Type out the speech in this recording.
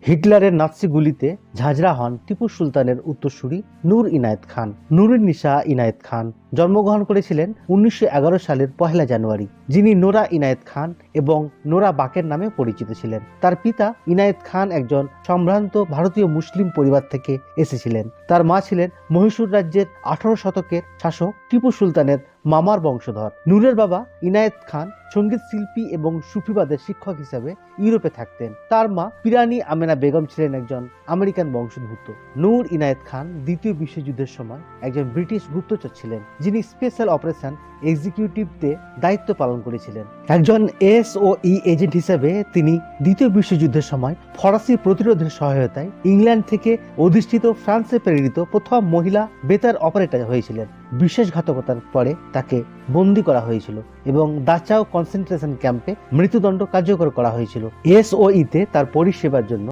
হিটলারের নাৎসি গুলিতে ঝাঁঝরা হন টিপু সুলতানের উত্তরসূরি নূর ইনায়েত খান। নূরুন নিসা ইনায়েত খান জন্মগ্রহণ করেছিলেন 1911 সালের 1 জানুয়ারি, যিনি নোরা ইনায়েত খান এবং নোরা বাকের নামে পরিচিত ছিলেন। তার পিতা ইনায়েত খান একজন সম্ভ্রান্ত ভারতীয় মুসলিম পরিবার থেকে এসেছিলেন। তার মা ছিলেন মহীশূর রাজ্যের 18 শতকের শাসক টিপু সুলতানের মামার বংশধর। নূরের বাবা ইনায়েত খান সঙ্গীত শিল্পী এবং সুফিবাদের শিক্ষক হিসেবে ইউরোপে থাকতেন। তার মা পিরানি আমেনা বেগম ছিলেন একজন আমেরিকান বংশোদ্ভূত। নূর ইনায়েত খান দ্বিতীয় বিশ্বযুদ্ধের সময় একজন ব্রিটিশ গুপ্তচর ছিলেন, যিনি স্পেশাল অপারেশন এক্সিকিউটিভতে দায়িত্ব পালন করেছিলেন। একজন এসওই এজেন্ট হিসেবে তিনি দ্বিতীয় বিশ্বযুদ্ধের সময় ফরাসি প্রতিরোধের সহায়তায় ইংল্যান্ড থেকে অধিষ্ঠিত ফ্রান্সে প্রেরিত প্রথম মহিলা বেতার অপারেটর হয়েছিলেন। বিশ্বাসঘাতকতার পরে তাকে বন্দী করা হয়েছিল এবং দাচাও কনসেন্ট্রেশন ক্যাম্পে মৃত্যুদণ্ড কার্যকর করা হয়েছিল। এসওইতে তার পরিষেবার জন্য